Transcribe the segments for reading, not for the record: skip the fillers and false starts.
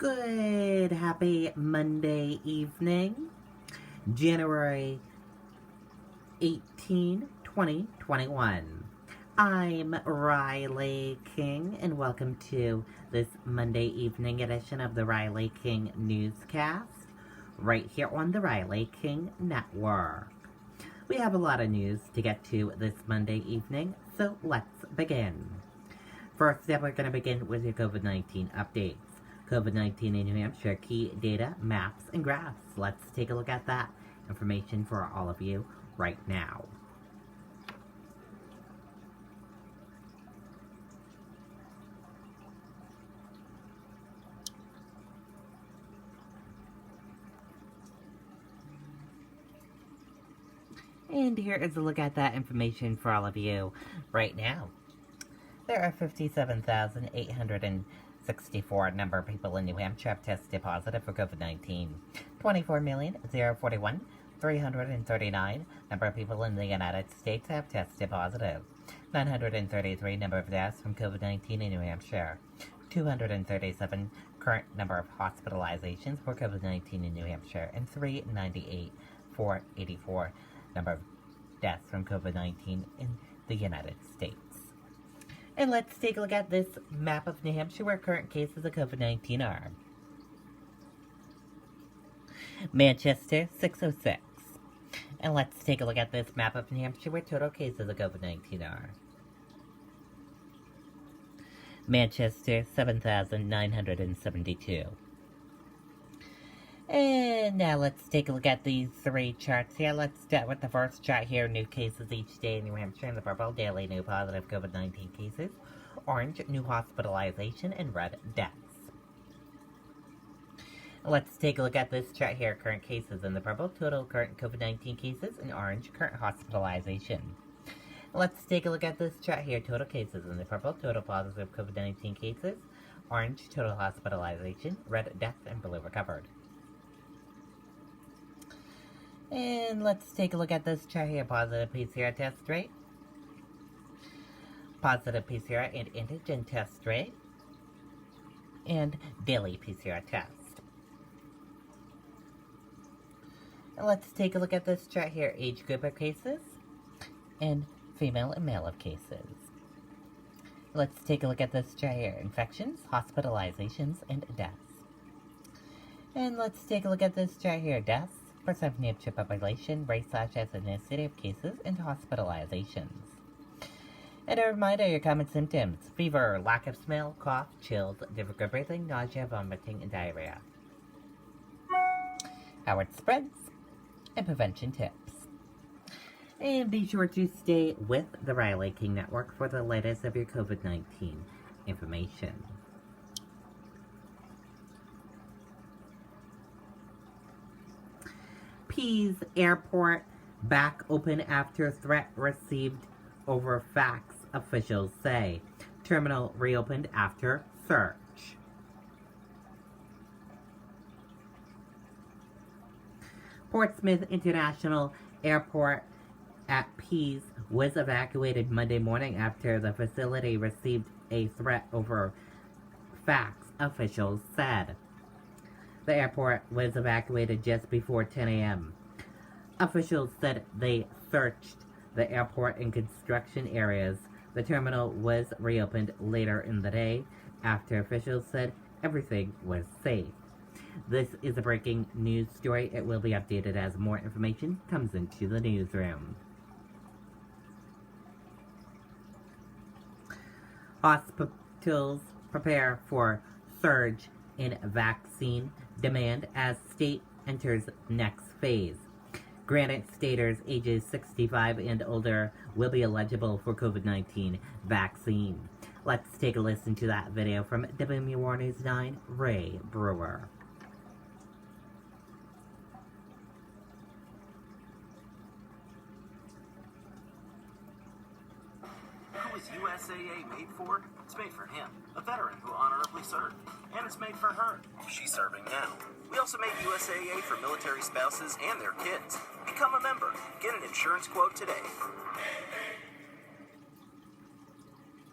Good, happy Monday evening, January 18, 2021. I'm Riley King, and welcome to this Monday evening edition of the Riley King Newscast, right here on the Riley King Network. We have a lot of news to get to this Monday evening, so let's begin. First up, we're going to begin with your COVID-19 updates. COVID-19 in New Hampshire, key data, maps, and graphs. Let's take a look at that information for all of you right now. And here is a look at that information for all of you right now. There are 57,864 number of people in New Hampshire have tested positive for COVID-19. 24,041,339 number of people in the United States have tested positive. 933 number of deaths from COVID-19 in New Hampshire. 237 current number of hospitalizations for COVID-19 in New Hampshire. And 398,484 number of deaths from COVID-19 in the United States. And let's take a look at this map of New Hampshire where current cases of COVID-19 are. Manchester, 606. And let's take a look at this map of New Hampshire where total cases of COVID-19 are. Manchester, 7,972. And now let's take a look at these three charts here. Let's start with the first chart here. New cases each day in New Hampshire in the purple. Daily new positive COVID-19 cases. Orange, new hospitalization. And red, deaths. Let's take a look at this chart here. Current cases in the purple. Total current COVID-19 cases. And orange, current hospitalization. Let's take a look at this chart here. Total cases in the purple. Total positive COVID-19 cases. Orange, total hospitalization. Red, deaths. And blue, recovered. And let's take a look at this chart here. Positive PCR test rate. Positive PCR and antigen test rate. And daily PCR test. And let's take a look at this chart here. Age group of cases. And female and male of cases. Let's take a look at this chart here. Infections, hospitalizations, and deaths. And let's take a look at this chart here. Deaths. Percent of New Hampshire population, race/ethnicity of cases, and hospitalizations. And a reminder, your common symptoms: fever, lack of smell, cough, chills, difficult breathing, nausea, vomiting, and diarrhea. How it spreads, and prevention tips. And be sure to stay with the Riley King Network for the latest of your COVID-19 information. Pease Airport back open after threat received over fax, officials say. Terminal reopened after search. Portsmouth International Airport at Pease was evacuated Monday morning after the facility received a threat over fax, officials said. The airport was evacuated just before 10 a.m. Officials said they searched the airport and construction areas. The terminal was reopened later in the day after officials said everything was safe. This is a breaking news story. It will be updated as more information comes into the newsroom. Hospitals prepare for surge in vaccine demand as state enters next phase. Granted, staters ages 65 and older will be eligible for COVID-19 vaccine. Let's take a listen to that video from WMUR News 9, Ray Brewer. Who is USAA made for? It's made for him, a veteran who honorably served. And it's made for her. She's serving now. We also made USAA for military spouses and their kids. Become a member. Get an insurance quote today.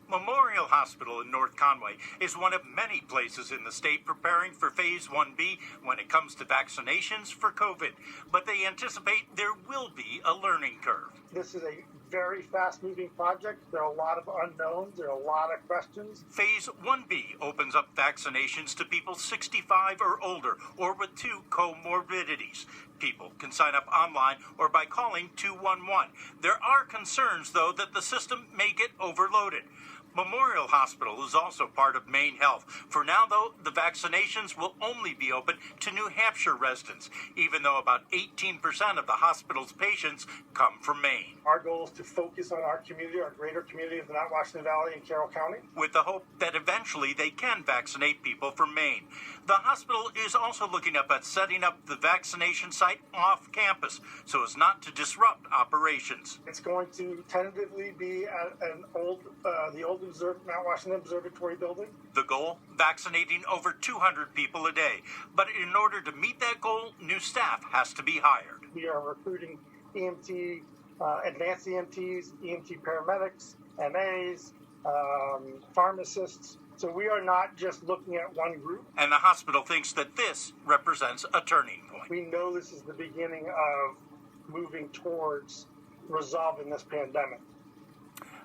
Memorial Hospital in North Conway is one of many places in the state preparing for Phase 1B when it comes to vaccinations for COVID. But they anticipate there will be a learning curve. This is a very fast-moving project. There are a lot of unknowns. There are a lot of questions. Phase 1B opens up vaccinations to people 65 or older or with 2 comorbidities. People can sign up online or by calling 211. There are concerns, though, that the system may get overloaded. Memorial Hospital is also part of Maine Health. For now, though, the vaccinations will only be open to New Hampshire residents, even though about 18% of the hospital's patients come from Maine. Our goal is to focus on our community, our greater community of the Mount Washington Valley and Carroll County, with the hope that eventually they can vaccinate people from Maine. The hospital is also looking up at setting up the vaccination site off campus so as not to disrupt operations. It's going to tentatively be at the old Mount Washington Observatory building. The goal? Vaccinating over 200 people a day. But in order to meet that goal, new staff has to be hired. We are recruiting EMT, advanced EMTs, EMT paramedics, MAs, pharmacists. So we are not just looking at one group. And the hospital thinks that this represents a turning point. We know this is the beginning of moving towards resolving this pandemic.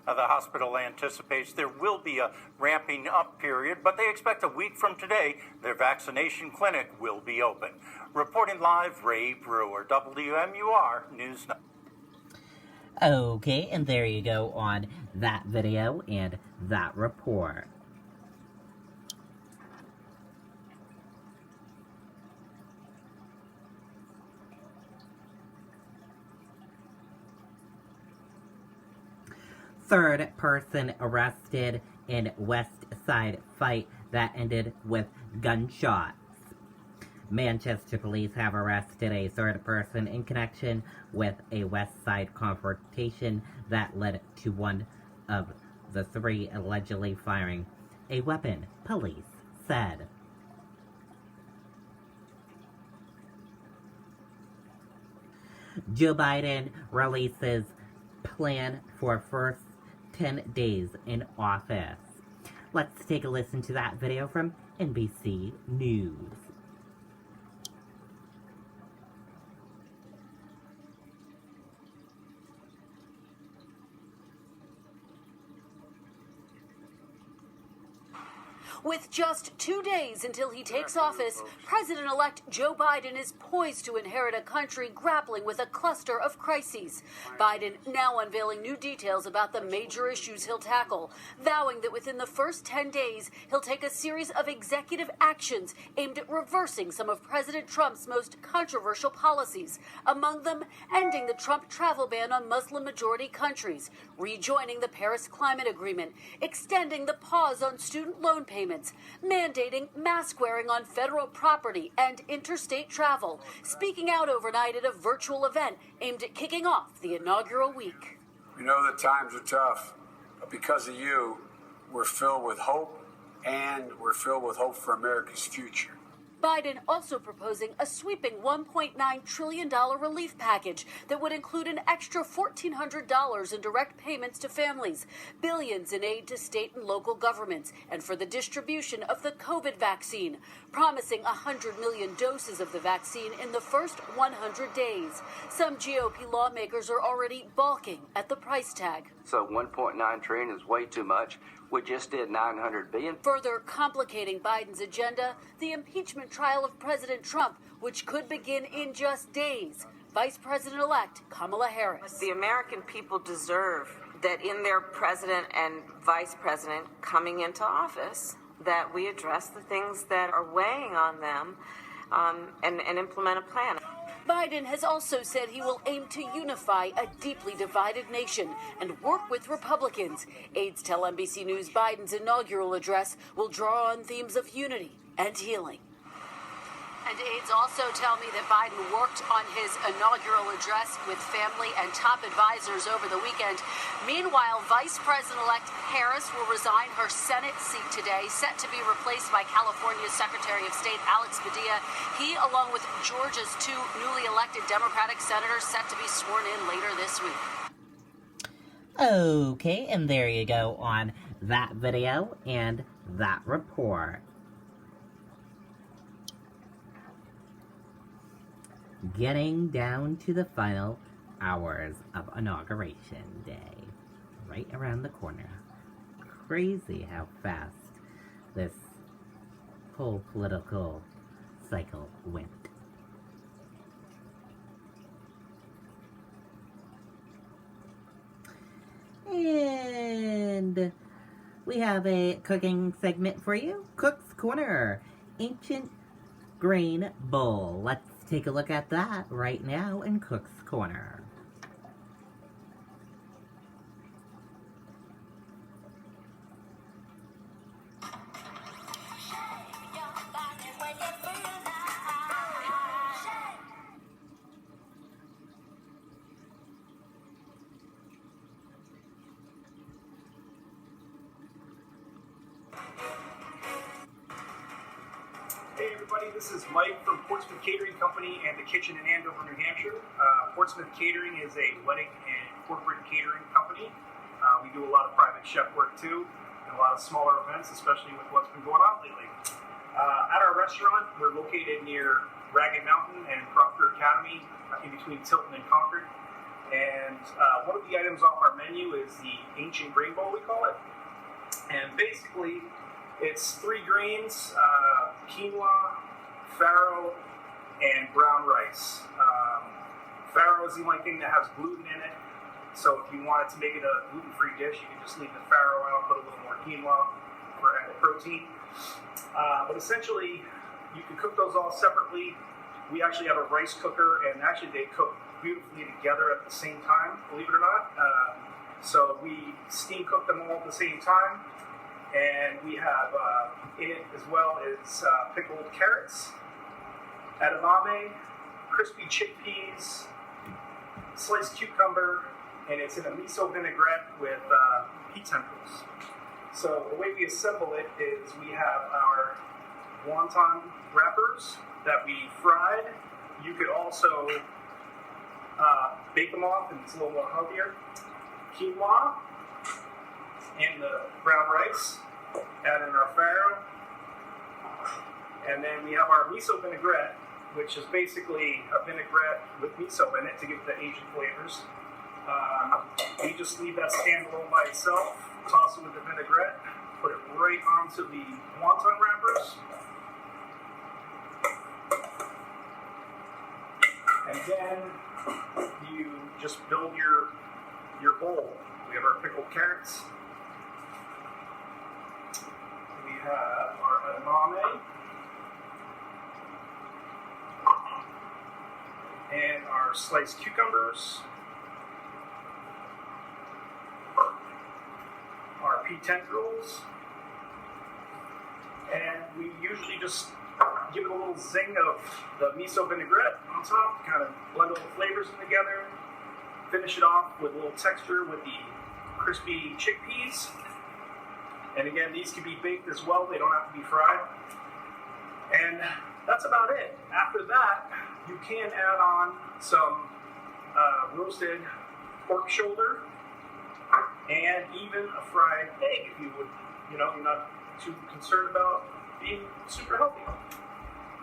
The hospital anticipates there will be a ramping up period, but they expect a week from today their vaccination clinic will be open. Reporting live, Ray Brewer, WMUR News. Okay, and there you go on that video and that report. Third person arrested in West Side fight that ended with gunshots. Manchester police have arrested a third person in connection with a West Side confrontation that led to one of the 3 allegedly firing a weapon, police said. Joe Biden releases plan for first 10 days in office. Let's take a listen to that video from NBC News. With just 2 days until he takes office, President-elect Joe Biden is poised to inherit a country grappling with a cluster of crises. Biden now unveiling new details about the major issues he'll tackle, vowing that within the first 10 days, he'll take a series of executive actions aimed at reversing some of President Trump's most controversial policies. Among them, ending the Trump travel ban on Muslim-majority countries, rejoining the Paris Climate Agreement, extending the pause on student loan payments, mandating mask wearing on federal property and interstate travel, speaking out overnight at a virtual event aimed at kicking off the inaugural week. We know that times are tough, but because of you, we're filled with hope, and we're filled with hope for America's future. Biden also proposing a sweeping $1.9 trillion relief package that would include an extra $1,400 in direct payments to families, billions in aid to state and local governments, and for the distribution of the COVID vaccine, promising 100 million doses of the vaccine in the first 100 days. Some GOP lawmakers are already balking at the price tag. So $1.9 trillion is way too much. We just did $900 billion. Further complicating Biden's agenda, the impeachment trial of President Trump, which could begin in just days. Vice President-elect Kamala Harris. The American people deserve that in their president and vice president coming into office, that we address the things that are weighing on them and implement a plan. Biden has also said he will aim to unify a deeply divided nation and work with Republicans. Aides tell NBC News Biden's inaugural address will draw on themes of unity and healing. And aides also tell me that Biden worked on his inaugural address with family and top advisors over the weekend. Meanwhile, Vice President-elect Harris will resign her Senate seat today, set to be replaced by California's Secretary of State Alex Padilla. He, along with Georgia's 2 newly elected Democratic senators, set to be sworn in later this week. Okay, and there you go on that video and that report. Getting down to the final hours of Inauguration Day. Right around the corner. Crazy how fast this whole political cycle went. And we have a cooking segment for you. Cook's Corner. Ancient Grain Bowl. Let's take a look at that right now in Cook's Corner. Hey everybody, this is Mike from Portsmouth Catering Company and the Kitchen in Andover, New Hampshire. Portsmouth Catering is a wedding and corporate catering company. We do a lot of private chef work too, and a lot of smaller events, especially with what's been going on lately. At our restaurant, we're located near Ragged Mountain and Proctor Academy, in between Tilton and Concord. And one of the items off our menu is the Ancient Grain Bowl, we call it. And basically, it's 3 grains, quinoa, farro, and brown rice. Farro is the only thing that has gluten in it, so if you wanted to make it a gluten-free dish, you can just leave the farro out, put a little more quinoa for added protein. But essentially, you can cook those all separately. We actually have a rice cooker, and actually they cook beautifully together at the same time, believe it or not. So we steam cook them all at the same time. And we have in it as well as pickled carrots, edamame, crispy chickpeas, sliced cucumber, and it's in a miso vinaigrette with pea tendrils. So the way we assemble it is we have our wonton wrappers that we fried. You could also bake them off, and it's a little more healthier. Quinoa and the brown rice, add in our farro, and then we have our miso vinaigrette, which is basically a vinaigrette with miso in it to give the Asian flavors. We just leave that standalone by itself, toss it with the vinaigrette, put it right onto the wonton wrappers, and then you just build your bowl. We have our pickled carrots. We have our edamame and our sliced cucumbers, our pea tendrils, and we usually just give it a little zing of the miso vinaigrette on top, kind of blend all the flavors in together, finish it off with a little texture with the crispy chickpeas. And again, these can be baked as well. They don't have to be fried. And that's about it. After that, you can add on some roasted pork shoulder and even a fried egg if you would, you're not too concerned about being super healthy.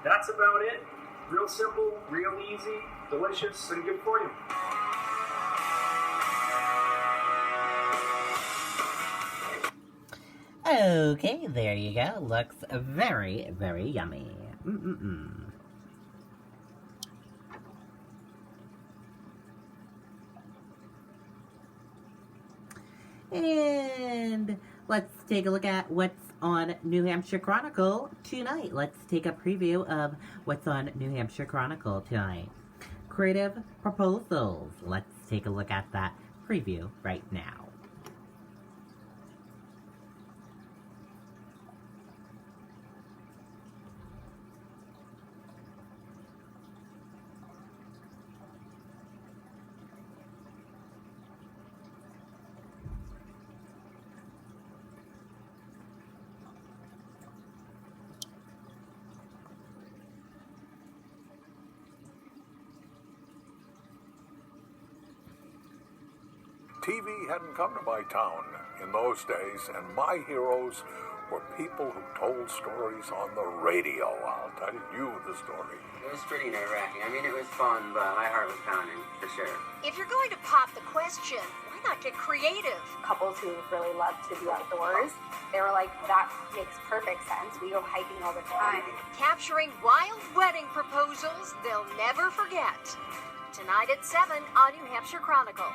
That's about it. Real simple, real easy, delicious, and good for you. Okay, there you go. Looks very, very yummy. And let's take a look at what's on New Hampshire Chronicle tonight. Let's take a preview of what's on New Hampshire Chronicle tonight. Creative proposals. Let's take a look at that preview right now. TV hadn't come to my town in those days, and my heroes were people who told stories on the radio. I'll tell you the story. It was pretty nerve-wracking. I mean, it was fun, but my heart was pounding, for sure. If you're going to pop the question, why not get creative? Couples who really love to be outdoors, they were like, that makes perfect sense. We go hiking all the time. Capturing wild wedding proposals they'll never forget. Tonight at 7 on New Hampshire Chronicle.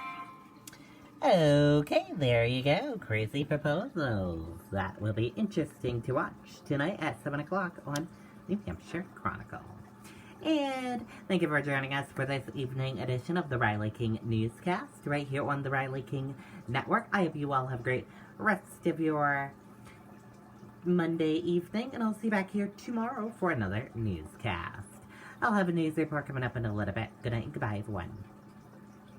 Okay, there you go. Crazy proposals. That will be interesting to watch tonight at 7 o'clock on New Hampshire Chronicle. And thank you for joining us for this evening edition of the Riley King Newscast right here on the Riley King Network. I hope you all have a great rest of your Monday evening, and I'll see you back here tomorrow for another newscast. I'll have a news report coming up in a little bit. Good night and goodbye, everyone.